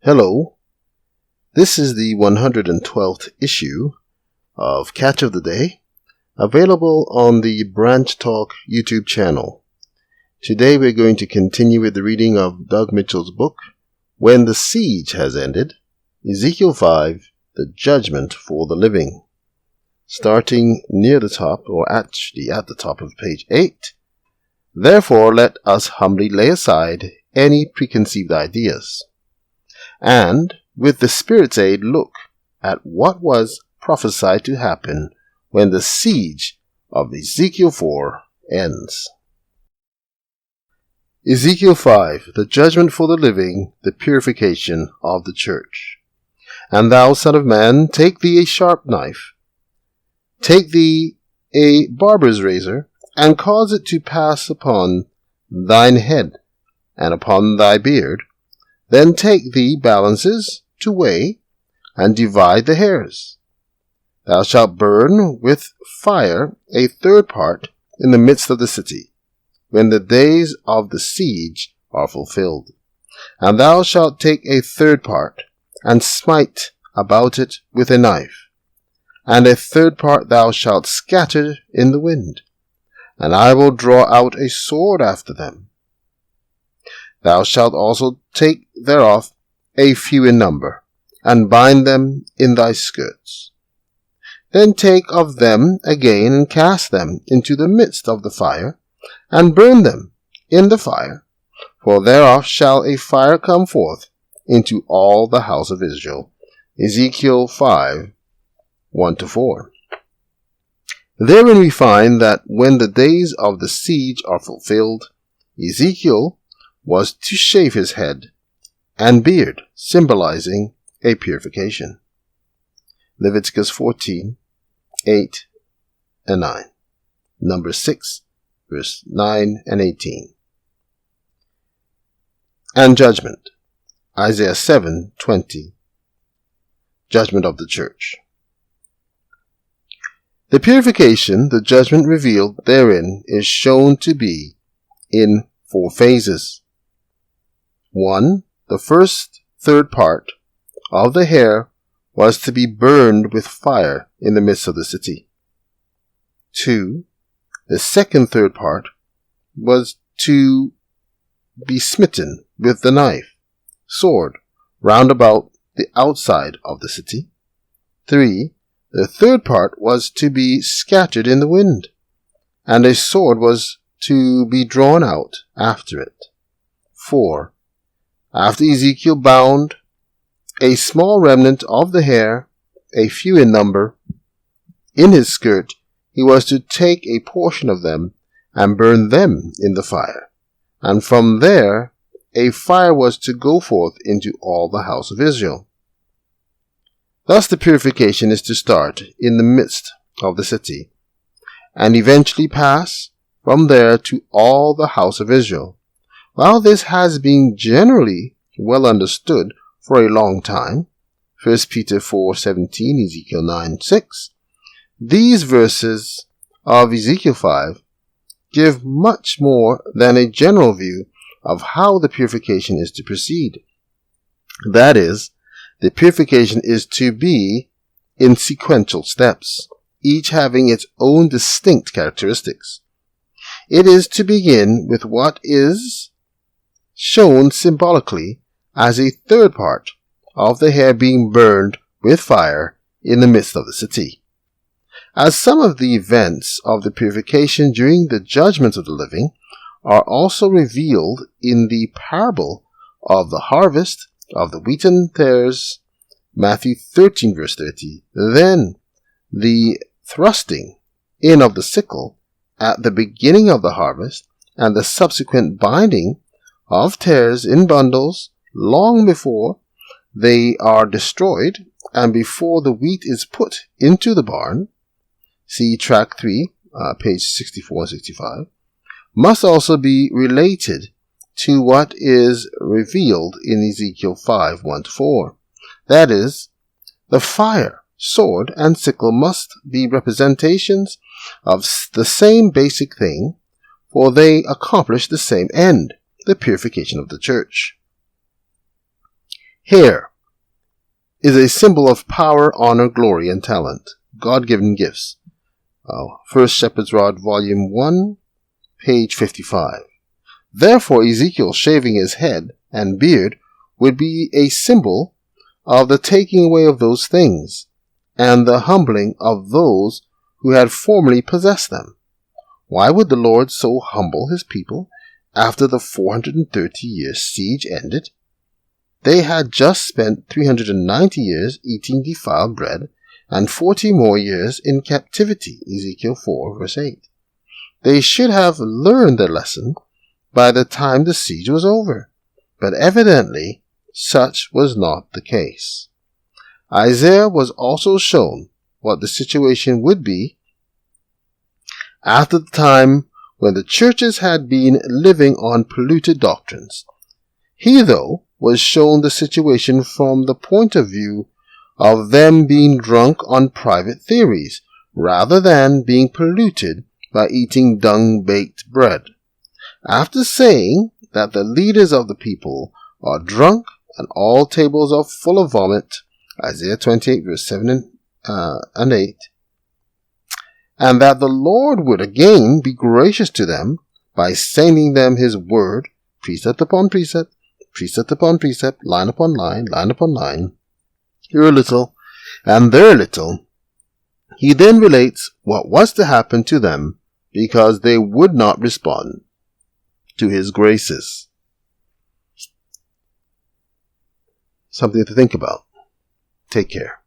Hello, this is the 112th issue of Catch of the Day, available on the Branch Talk YouTube channel. Today we're going to continue with the reading of Doug Mitchell's book, When the Siege Has Ended, Ezekiel 5, The Judgment for the Living. Starting near the top, or actually at the top of page 8, Therefore let us humbly lay aside any preconceived ideas, and, with the Spirit's aid, look at what was prophesied to happen when the siege of Ezekiel 4 ends. Ezekiel 5, the judgment for the living, the purification of the church. And thou, son of man, take thee a sharp knife, take thee a barber's razor, and cause it to pass upon thine head, and upon thy beard. Then take thee balances to weigh, and divide the hairs. Thou shalt burn with fire a third part in the midst of the city, when the days of the siege are fulfilled. And thou shalt take a third part, and smite about it with a knife, and a third part thou shalt scatter in the wind, and I will draw out a sword after them. Thou shalt also take thereof a few in number, and bind them in thy skirts. Then take of them again, and cast them into the midst of the fire, and burn them in the fire, for thereof shall a fire come forth into all the house of Israel. Ezekiel 5, 1-4. Therein we find that when the days of the siege are fulfilled, Ezekiel was to shave his head and beard, symbolizing a purification. Leviticus 14, 8 and 9. Number 6, verse 9 and 18. And judgment. Isaiah 7, 20. Judgment of the church. The purification, the judgment revealed therein, is shown to be in 4 phases. 1. The first third part of the hair was to be burned with fire in the midst of the city. 2. The second third part was to be smitten with the knife, sword, round about the outside of the city. 3. The third part was to be scattered in the wind, and a sword was to be drawn out after it. 4. After Ezekiel bound a small remnant of the hair, a few in number, in his skirt, he was to take a portion of them and burn them in the fire. And from there, a fire was to go forth into all the house of Israel. Thus the purification is to start in the midst of the city, and eventually pass from there to all the house of Israel. While this has been generally well understood for a long time, 1 Peter 4:17, Ezekiel 9:6, these verses of Ezekiel 5 give much more than a general view of how the purification is to proceed. That is, the purification is to be in sequential steps, each having its own distinct characteristics. It is to begin with what is shown symbolically as a third part of the hair being burned with fire in the midst of the city. As some of the events of the purification during the judgment of the living are also revealed in the parable of the harvest of the wheaten tares, Matthew 13 verse 30, then the thrusting in of the sickle at the beginning of the harvest, and the subsequent binding of tares in bundles long before they are destroyed and before the wheat is put into the barn, see track 3, page 64 and 65, must also be related to what is revealed in Ezekiel 5, 1-4. That is, the fire, sword, and sickle must be representations of the same basic thing, for they accomplish the same end, the purification of the church. Hair is a symbol of power, honor, glory, and talent, God-given gifts. First Shepherd's Rod, Volume 1, page 55. Therefore, Ezekiel shaving his head and beard would be a symbol of the taking away of those things, and the humbling of those who had formerly possessed them. Why would the Lord so humble his people after the 430-year siege ended? They had just spent 390 years eating defiled bread and 40 more years in captivity, Ezekiel 4, verse 8. They should have learned their lesson by the time the siege was over, but evidently such was not the case. Isaiah was also shown what the situation would be after the time when the churches had been living on polluted doctrines. He, though, was shown the situation from the point of view of them being drunk on private theories, rather than being polluted by eating dung-baked bread. After saying that the leaders of the people are drunk and all tables are full of vomit, Isaiah 28 verse 7 and 8, and that the Lord would again be gracious to them by sending them his word, precept upon precept, precept upon precept, line upon line, line upon line, here a little and there a little, he then relates what was to happen to them because they would not respond to his graces. Something to think about. Take care.